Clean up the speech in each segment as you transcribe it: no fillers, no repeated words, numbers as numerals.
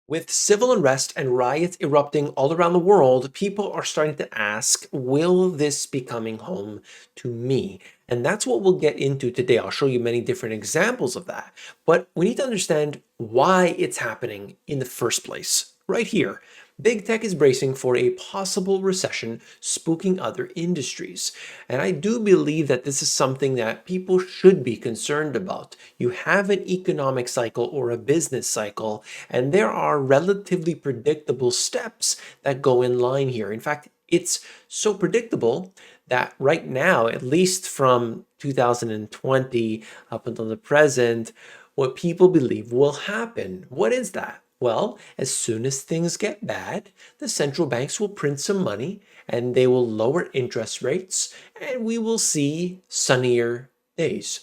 With civil unrest and riots erupting all around the world, people are starting to ask, will this be coming home to me? And that's what we'll get into today. I'll show you many different examples of that. But we need to understand why it's happening in the first place. Right here, big tech is bracing for a possible recession, spooking other industries. And I do believe that this is something that people should be concerned about. You have an economic cycle or a business cycle, and there are relatively predictable steps that go in line here. In fact, it's so predictable that right now, at least from 2020 up until the present, what people believe will happen. What is that? Well, as soon as things get bad, the central banks will print some money and they will lower interest rates, and we will see sunnier days.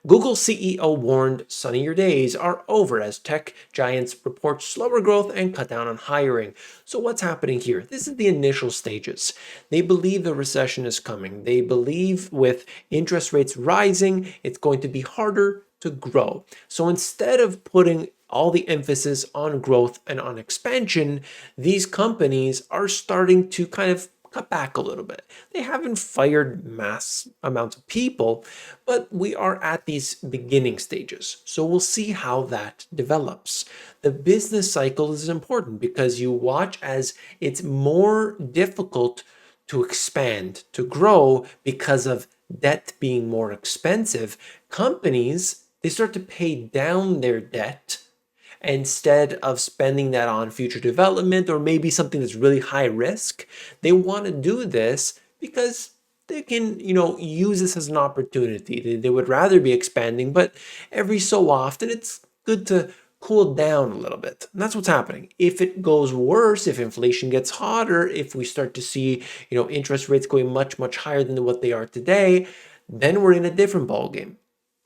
Google CEO warned sunnier days are over as tech giants report slower growth and cut down on hiring. So what's happening here? This is the initial stages. They believe the recession is coming. They believe with interest rates rising, it's going to be harder to grow. So instead of putting all the emphasis on growth and on expansion, these companies are starting to kind of cut back a little bit. They haven't fired mass amounts of people, but we are at these beginning stages. So we'll see how that develops. The business cycle is important because you watch as it's more difficult to expand, to grow because of debt being more expensive. Companies, they start to pay down their debt instead of spending that on future development or maybe something that's really high risk. They want to do this because they can, use this as an opportunity. They would rather be expanding, but every so often it's good to cool down a little bit. And that's what's happening. If it goes worse, if inflation gets hotter, if we start to see, interest rates going much, much higher than what they are today, then we're in a different ballgame.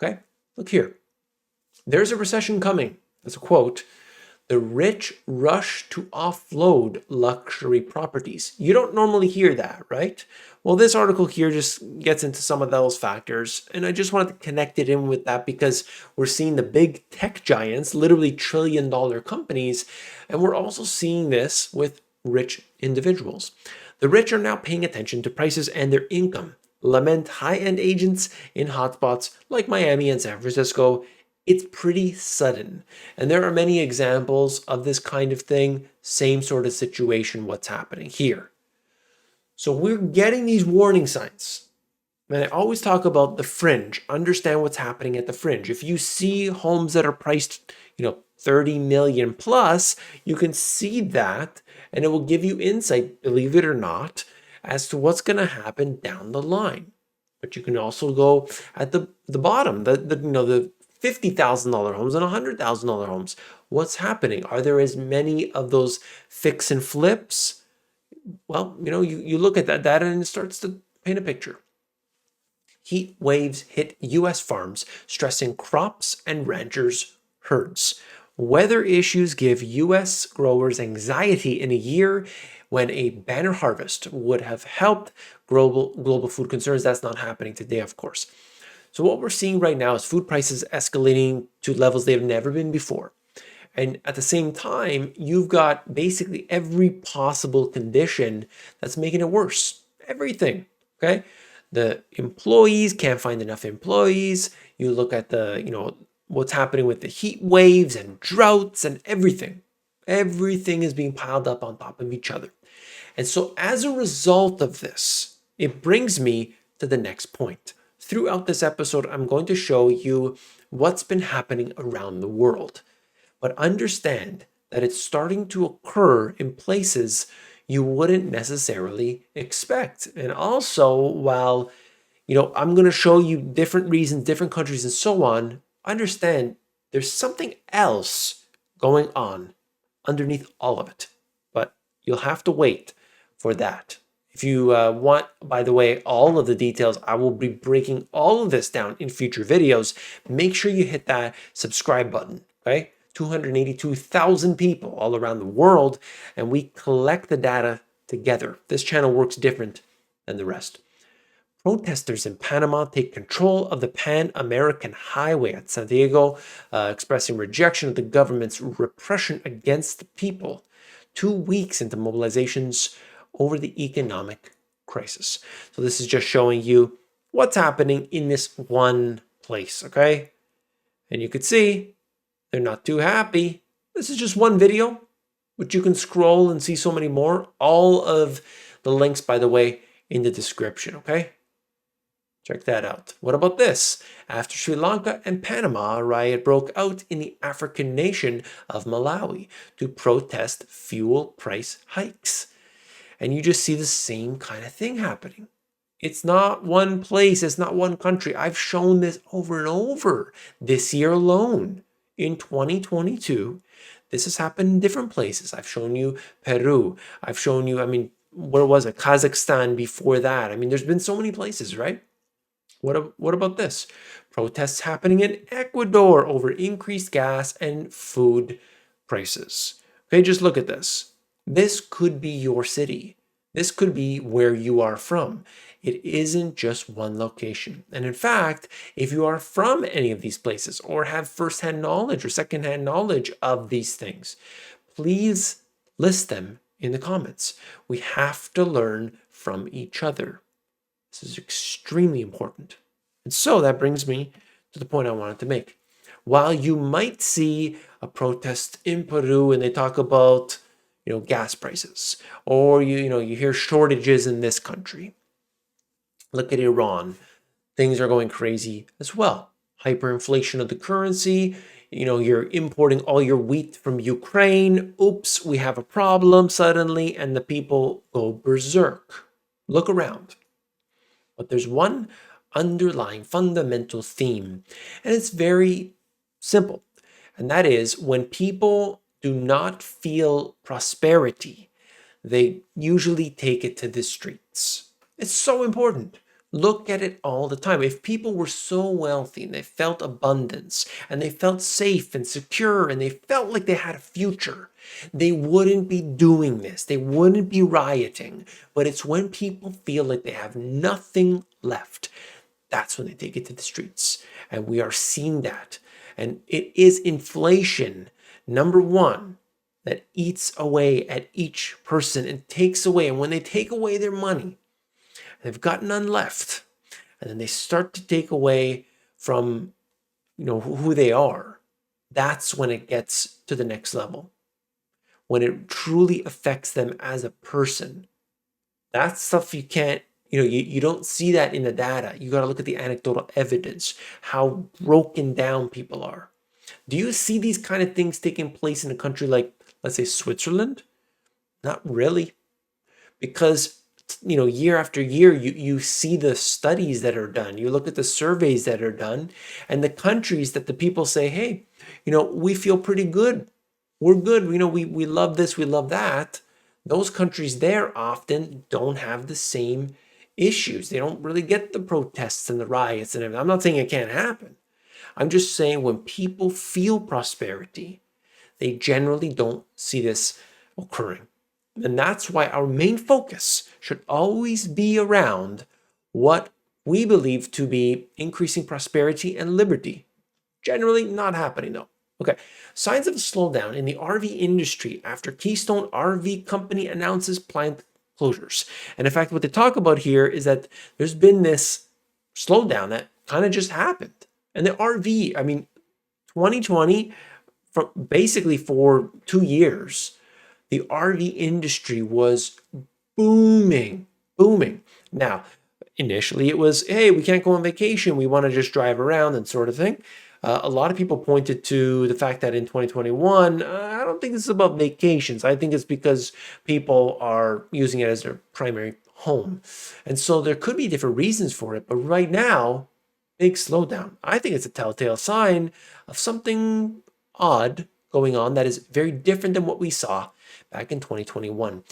Okay? Look here. There's a recession coming. That's a quote. The rich rush to offload luxury properties. You don't normally hear that, right? Well, this article here just gets into some of those factors, and I just wanted to connect it in with that because we're seeing the big tech giants, literally trillion-dollar companies, and we're also seeing this with rich individuals. The rich are now paying attention to prices and their income. Lament high-end agents in hotspots like Miami and San Francisco. It's pretty sudden. And there are many examples of this kind of thing, same sort of situation, what's happening here. So we're getting these warning signs. And I always talk about the fringe, understand what's happening at the fringe. If you see homes that are priced, 30 million plus, you can see that and it will give you insight, believe it or not, as to what's going to happen down the line. But you can also go at the bottom, the $50,000 homes and $100,000 homes. What's happening? Are there as many of those fix and flips? Well, you look at that data and it starts to paint a picture. Heat waves hit U.S. farms, stressing crops and ranchers' herds. Weather issues give U.S. growers anxiety in a year when a banner harvest would have helped global food concerns. That's not happening today, of course. So what we're seeing right now is food prices escalating to levels they've never been before. And at the same time, you've got basically every possible condition that's making it worse. Everything, okay? The employees can't find enough employees. You look at what's happening with the heat waves and droughts and everything. Everything is being piled up on top of each other. And so as a result of this, it brings me to the next point. Throughout this episode, I'm going to show you what's been happening around the world. But understand that it's starting to occur in places you wouldn't necessarily expect. And also, while, I'm going to show you different reasons, different countries, and so on, understand there's something else going on underneath all of it. But you'll have to wait for that. If you want, by the way, all of the details, I will be breaking all of this down in future videos. Make sure you hit that subscribe button, okay? 282,000 people all around the world, and we collect the data together. This channel works different than the rest. Protesters in Panama take control of the Pan American Highway at San Diego, expressing rejection of the government's repression against the people. 2 weeks into mobilizations over the economic crisis. So, this is just showing you what's happening in this one place, okay? And you could see they're not too happy. This is just one video, but you can scroll and see so many more. All of the links, by the way, in the description, okay? Check that out. What about this? After Sri Lanka and Panama, a riot broke out in the African nation of Malawi to protest fuel price hikes. And you just see the same kind of thing happening. It's not one place, it's not one country. I've shown this over and over this year alone. In 2022, this has happened in different places. I've shown you Peru. I've shown you, where was it? Kazakhstan before that. There's been so many places, right? What about this? Protests happening in Ecuador over increased gas and food prices. Okay, just look at this. This could be your city. This could be where you are from. It isn't just one location. And in fact, if you are from any of these places or have firsthand knowledge or secondhand knowledge of these things, please list them in the comments. We have to learn from each other. This is extremely important. And so that brings me to the point I wanted to make. While you might see a protest in Peru and they talk about, gas prices, or you hear shortages in this country. Look at Iran. Things are going crazy as well. Hyperinflation of the currency. You're importing all your wheat from Ukraine. Oops, we have a problem suddenly, and the people go berserk. Look around. But there's one underlying fundamental theme, and it's very simple. And that is when people do not feel prosperity, they usually take it to the streets. It's so important. Look at it all the time. If people were so wealthy and they felt abundance and they felt safe and secure and they felt like they had a future, they wouldn't be doing this. They wouldn't be rioting. But it's when people feel like they have nothing left, that's when they take it to the streets. And we are seeing that. And it is inflation, number one, that eats away at each person and takes away. And when they take away their money, they've got none left. And then they start to take away from, who they are. That's when it gets to the next level. When it truly affects them as a person. That's stuff you can't, you don't see that in the data. You got to look at the anecdotal evidence, how broken down people are. Do you see these kind of things taking place in a country like, let's say, Switzerland? Not really. Because year after year, you see the studies that are done. You look at the surveys that are done, and the countries that the people say, hey, we feel pretty good. We're good. We love this. We love that. Those countries there often don't have the same issues. They don't really get the protests and the riots and everything. I'm not saying it can't happen. I'm just saying when people feel prosperity, they generally don't see this occurring. And that's why our main focus should always be around what we believe to be increasing prosperity and liberty. Generally not happening though. Okay, signs of a slowdown in the RV industry after Keystone RV Company announces plant closures. And in fact, what they talk about here is that there's been this slowdown that kind of just happened. And the RV, 2020, basically for 2 years, the RV industry was booming. Now, initially it was, hey, we can't go on vacation. We want to just drive around and sort of thing. A lot of people pointed to the fact that in 2021, I don't think this is about vacations. I think it's because people are using it as their primary home. And so there could be different reasons for it. But right now, big slowdown. I think it's a telltale sign of something odd going on that is very different than what we saw back in 2021.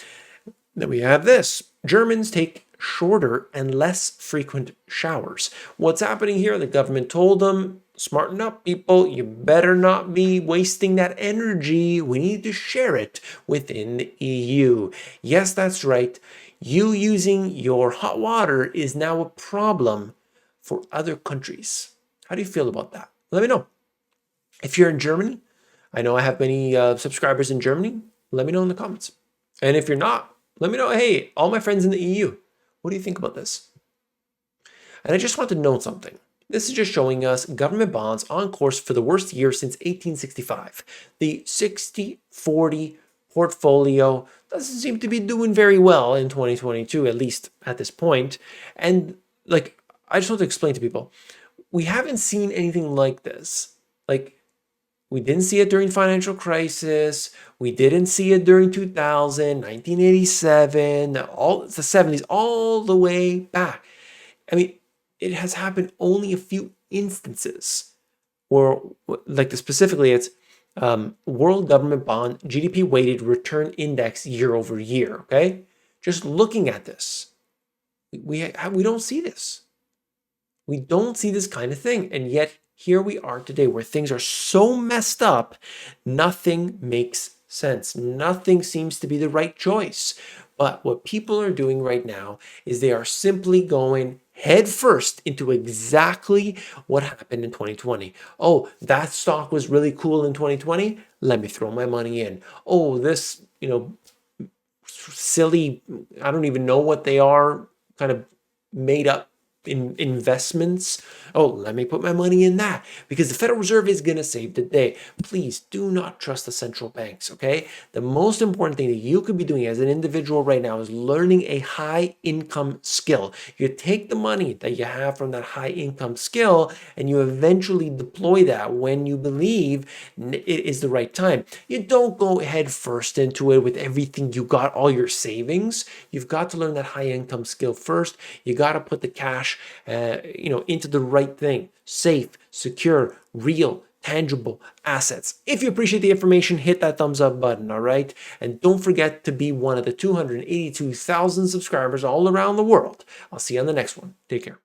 Then we have this. Germans take shorter and less frequent showers. What's happening here? The government told them, smarten up, people. You better not be wasting that energy. We need to share it within the EU. Yes, that's right. You using your hot water is now a problem for other countries. How do you feel about that? Let me know. If you're in Germany, I know I have many subscribers in Germany. Let me know in the comments. And if you're not, let me know. Hey, all my friends in the EU, what do you think about this? And I just want to note something. This is just showing us government bonds on course for the worst year since 1865. The 60-40 portfolio doesn't seem to be doing very well in 2022, at least at this point. And like, I just want to explain to people, we haven't seen anything like this. Like, we didn't see it during financial crisis. We didn't see it during 2000, 1987, all the 70s, all the way back. I mean, it has happened only a few instances where, like specifically, it's World Government Bond GDP weighted return index year over year. Okay, just looking at this, we don't see this. We don't see this kind of thing, and yet here we are today where things are so messed up, nothing makes sense. Nothing seems to be the right choice. But what people are doing right now is they are simply going headfirst into exactly what happened in 2020. Oh, that stock was really cool in 2020. Let me throw my money in. Oh, this, silly, I don't even know what they are, kind of made up investments. Oh, let me put my money in that because the Federal Reserve is going to save the day. Please do not trust the central banks, okay? The most important thing that you could be doing as an individual right now is learning a high income skill. You take the money that you have from that high income skill and you eventually deploy that when you believe it is the right time. You don't go head first into it with everything you got, all your savings. You've got to learn that high income skill first. You got to put the cash into the right thing. Safe, secure, real, tangible assets. If you appreciate the information, hit that thumbs up button, all right? And don't forget to be one of the 282,000 subscribers all around the world. I'll see you on the next one. Take care.